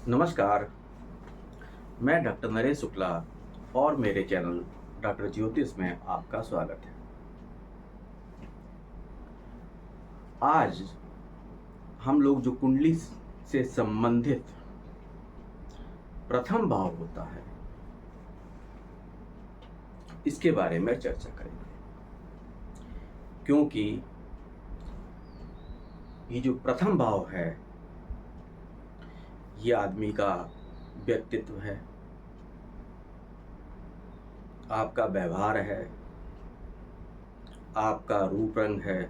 नमस्कार। मैं डॉक्टर नरेश शुक्ला और मेरे चैनल डॉक्टर ज्योतिष में आपका स्वागत है। आज हम लोग जो कुंडली से संबंधित प्रथम भाव होता है, इसके बारे में चर्चा करेंगे, क्योंकि ये जो प्रथम भाव है ये आदमी का व्यक्तित्व है, आपका व्यवहार है, आपका रूप रंग है,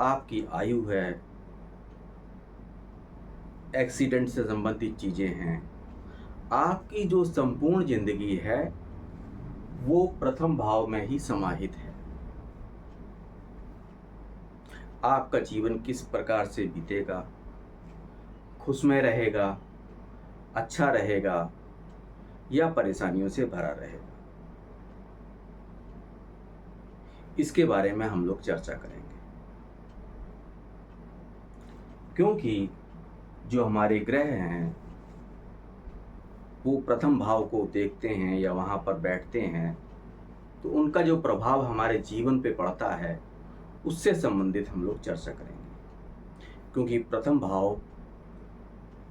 आपकी आयु है, एक्सीडेंट से संबंधित चीज़ें हैं। आपकी जो संपूर्ण जिंदगी है वो प्रथम भाव में ही समाहित है। आपका जीवन किस प्रकार से बीतेगा, खुशमय रहेगा, अच्छा रहेगा या परेशानियों से भरा रहेगा, इसके बारे में हम लोग चर्चा करेंगे। क्योंकि जो हमारे ग्रह हैं वो प्रथम भाव को देखते हैं या वहाँ पर बैठते हैं, तो उनका जो प्रभाव हमारे जीवन पे पड़ता है उससे संबंधित हम लोग चर्चा करेंगे। क्योंकि प्रथम भाव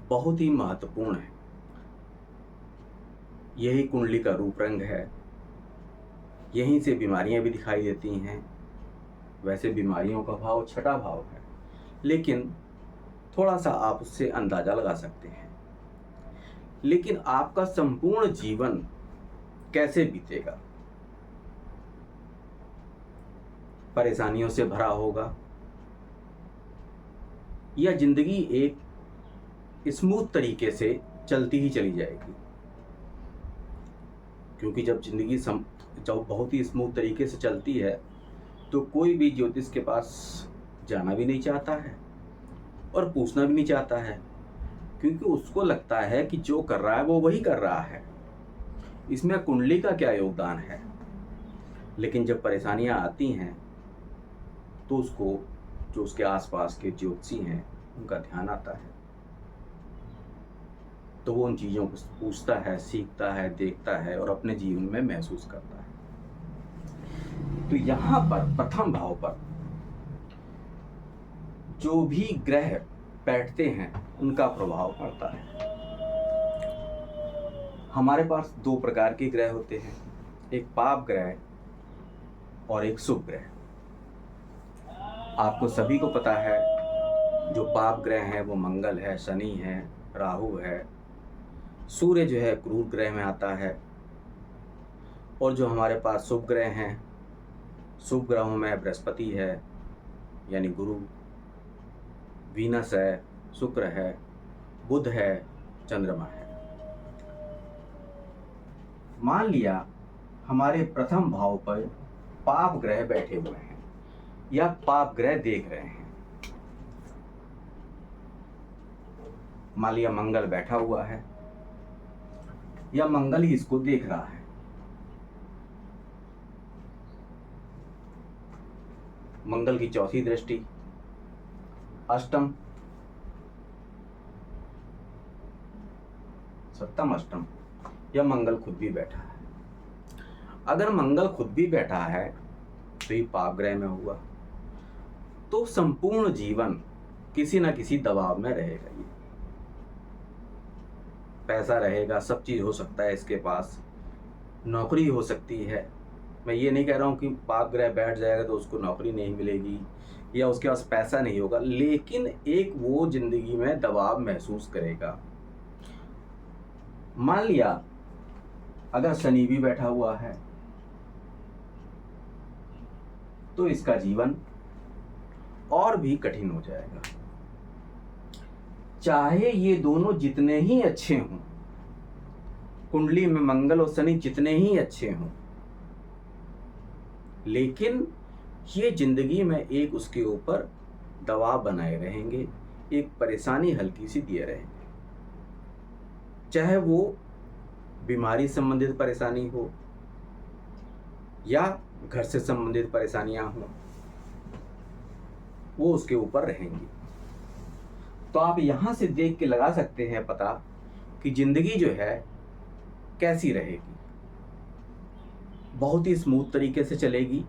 बहुत ही महत्वपूर्ण है। यही कुंडली का रूप रंग है, यहीं से बीमारियां भी दिखाई देती हैं। वैसे बीमारियों का भाव छठा भाव है, लेकिन थोड़ा सा आप उससे अंदाजा लगा सकते हैं। लेकिन आपका संपूर्ण जीवन कैसे बीतेगा, परेशानियों से भरा होगा या जिंदगी एक स्मूथ तरीके से चलती ही चली जाएगी। क्योंकि जब जिंदगी जब बहुत ही स्मूथ तरीके से चलती है तो कोई भी ज्योतिष के पास जाना भी नहीं चाहता है और पूछना भी नहीं चाहता है, क्योंकि उसको लगता है कि जो कर रहा है वो वही कर रहा है, इसमें कुंडली का क्या योगदान है। लेकिन जब परेशानियां आती हैं तो उसको, जो उसके आसपास के ज्योतिषी हैं, उनका ध्यान आता है, तो वो उन चीज़ों को पूछता है, सीखता है, देखता है और अपने जीवन में महसूस करता है। तो यहाँ पर प्रथम भाव पर जो भी ग्रह बैठते हैं उनका प्रभाव पड़ता है। हमारे पास दो प्रकार के ग्रह होते हैं, एक पाप ग्रह और एक शुभ ग्रह। आपको सभी को पता है जो पाप ग्रह हैं वो मंगल है, शनि है, राहु है, सूर्य जो है क्रूर ग्रह में आता है। और जो हमारे पास शुभ ग्रह हैं, शुभ ग्रहों में बृहस्पति है यानी गुरु, वीनस है, शुक्र है, बुध है, चंद्रमा है। मान लिया हमारे प्रथम भाव पर पाप ग्रह बैठे हुए हैं या पाप ग्रह देख रहे हैं। मान लिया मंगल बैठा हुआ है या मंगल ही इसको देख रहा है। मंगल की चौथी दृष्टि, अष्टम, सप्तम, अष्टम, या मंगल खुद भी बैठा है। अगर मंगल खुद भी बैठा है तो ये पाप ग्रह में हुआ, तो संपूर्ण जीवन किसी ना किसी दबाव में रहेगा। ये पैसा रहेगा, सब चीज हो सकता है इसके पास, नौकरी हो सकती है। मैं ये नहीं कह रहा हूँ कि पाप ग्रह बैठ जाएगा तो उसको नौकरी नहीं मिलेगी या उसके पास पैसा नहीं होगा, लेकिन एक वो जिंदगी में दबाव महसूस करेगा। मान लिया अगर शनि भी बैठा हुआ है तो इसका जीवन और भी कठिन हो जाएगा। चाहे ये दोनों जितने ही अच्छे हों, कुंडली में मंगल और शनि जितने ही अच्छे हों, लेकिन ये जिंदगी में एक उसके ऊपर दबाव बनाए रहेंगे, एक परेशानी हल्की सी दिए रहेंगे। चाहे वो बीमारी संबंधित परेशानी हो या घर से संबंधित परेशानियां हों, वो उसके ऊपर रहेंगी। तो आप यहाँ से देख के लगा सकते हैं पता कि जिंदगी जो है कैसी रहेगी, बहुत ही स्मूथ तरीके से चलेगी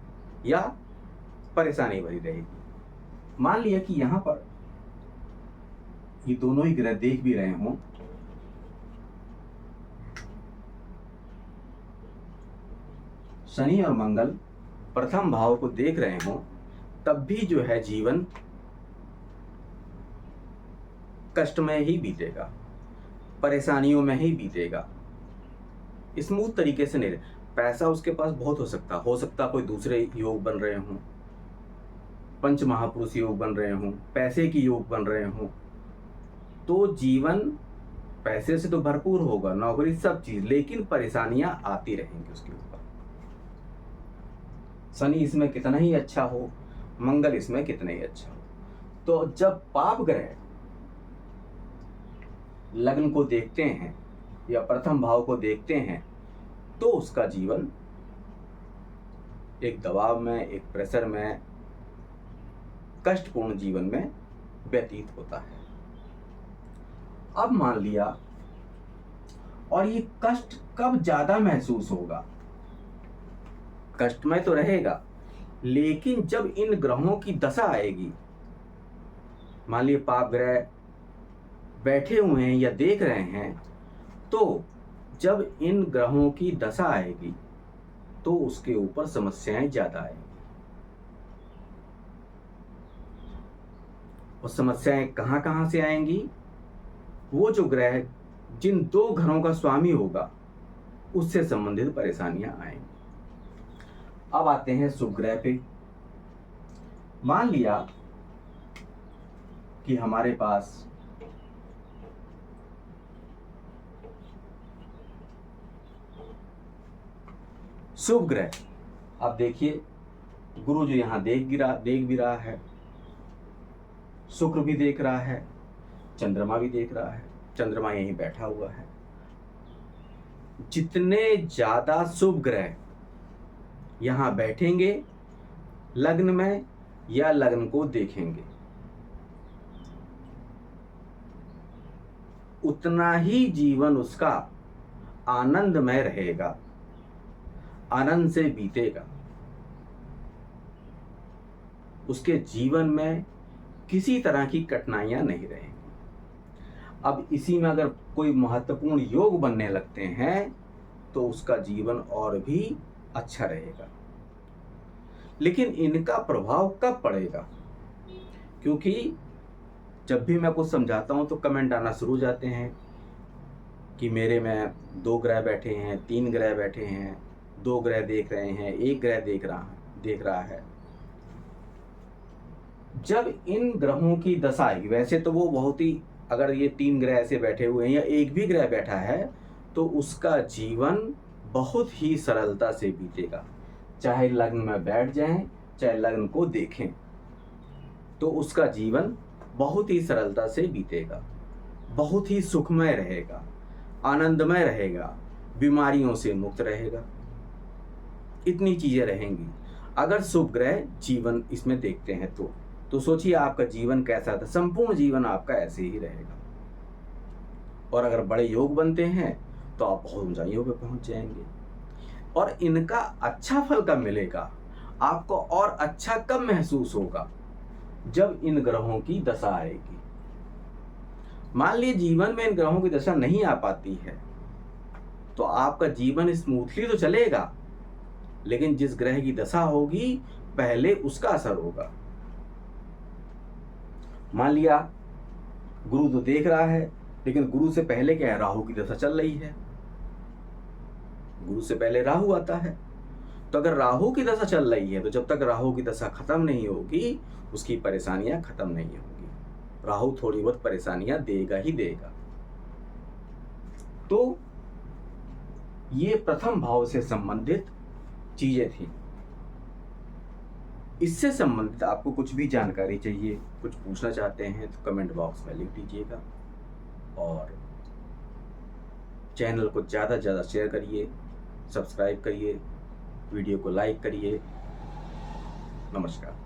या परेशानी भरी रहेगी। मान लिया कि यहाँ पर ये दोनों ही ग्रह देख भी रहे हों, शनि और मंगल प्रथम भाव को देख रहे हों, तब भी जो है जीवन कष्टमय ही बीतेगा, परेशानियों में ही बीतेगा, स्मूथ तरीके से नहीं। पैसा उसके पास बहुत हो सकता कोई दूसरे योग बन रहे हों, पंच महापुरुष योग बन रहे हों, पैसे की योग बन रहे हों, तो जीवन पैसे से तो भरपूर होगा, नौकरी सब चीज, लेकिन परेशानियां आती रहेंगी उसके ऊपर। शनि इसमें कितना ही अच्छा हो, मंगल इसमें कितना ही अच्छा हो, तो जब पाप ग्रह लग्न को देखते हैं या प्रथम भाव को देखते हैं, तो उसका जीवन एक दबाव में, एक प्रेशर में, कष्टपूर्ण जीवन में व्यतीत होता है। अब मान लिया, और ये कष्ट कब ज्यादा महसूस होगा? कष्टमय तो रहेगा, लेकिन जब इन ग्रहों की दशा आएगी, मान लिया पाप ग्रह बैठे हुए हैं या देख रहे हैं, तो जब इन ग्रहों की दशा आएगी तो उसके ऊपर समस्याएं ज्यादा आएंगी। और समस्याएं कहां कहां से आएंगी? वो जो ग्रह जिन दो घरों का स्वामी होगा उससे संबंधित परेशानियां आएंगी। अब आते हैं शुभ ग्रह पे। मान लिया कि हमारे पास शुभ ग्रह, अब देखिए गुरु जो यहां देख भी रहा है, शुक्र भी देख रहा है, चंद्रमा भी देख रहा है, चंद्रमा यहीं बैठा हुआ है। जितने ज्यादा शुभ ग्रह यहां बैठेंगे लग्न में या लग्न को देखेंगे, उतना ही जीवन उसका आनंदमय रहेगा, आनंद से बीतेगा। उसके जीवन में किसी तरह की कठिनाइयां नहीं रहेंगी। अब इसी में अगर कोई महत्वपूर्ण योग बनने लगते हैं तो उसका जीवन और भी अच्छा रहेगा। लेकिन इनका प्रभाव कब पड़ेगा? क्योंकि जब भी मैं कुछ समझाता हूं तो कमेंट आना शुरू हो जाते हैं कि मेरे में 2 ग्रह बैठे हैं, 3 ग्रह बैठे हैं, 2 ग्रह देख रहे हैं, 1 ग्रह देख रहा है। जब इन ग्रहों की दशा आएगी, वैसे तो वो बहुत ही, अगर ये 3 ग्रह ऐसे बैठे हुए हैं या एक भी ग्रह बैठा है तो उसका जीवन बहुत ही सरलता से बीतेगा। चाहे लग्न में बैठ जाएं, चाहे लग्न को देखें, तो उसका जीवन बहुत ही सरलता से बीतेगा, बहुत ही सुखमय रहेगा, आनंदमय रहेगा, बीमारियों से मुक्त रहेगा। इतनी चीजें रहेंगी अगर शुभ ग्रह जीवन इसमें देखते हैं तो सोचिए आपका जीवन कैसा था, संपूर्ण जीवन आपका ऐसे ही रहेगा। और अगर बड़े योग बनते हैं तो आप बहुत ऊंचाइयों पे पहुंच जाएंगे। और इनका अच्छा फल कब मिलेगा, आपको और अच्छा कब महसूस होगा? जब इन ग्रहों की दशा आएगी। मान लीजिए जीवन में इन ग्रहों की दशा नहीं आ पाती है तो आपका जीवन स्मूथली तो चलेगा, लेकिन जिस ग्रह की दशा होगी पहले उसका असर होगा। मान लिया गुरु तो देख रहा है, लेकिन गुरु से पहले क्या है, राहु की दशा चल रही है। गुरु से पहले राहु आता है, तो अगर राहु की दशा चल रही है तो जब तक राहु की दशा खत्म नहीं होगी उसकी परेशानियां खत्म नहीं होगी। राहु थोड़ी बहुत परेशानियां देगा ही देगा। तो ये प्रथम भाव से संबंधित चीजें थी। इससे संबंधित आपको कुछ भी जानकारी चाहिए, कुछ पूछना चाहते हैं तो कमेंट बॉक्स में लिख दीजिएगा। और चैनल को ज़्यादा से ज़्यादा शेयर करिए, सब्सक्राइब करिए, वीडियो को लाइक करिए। नमस्कार।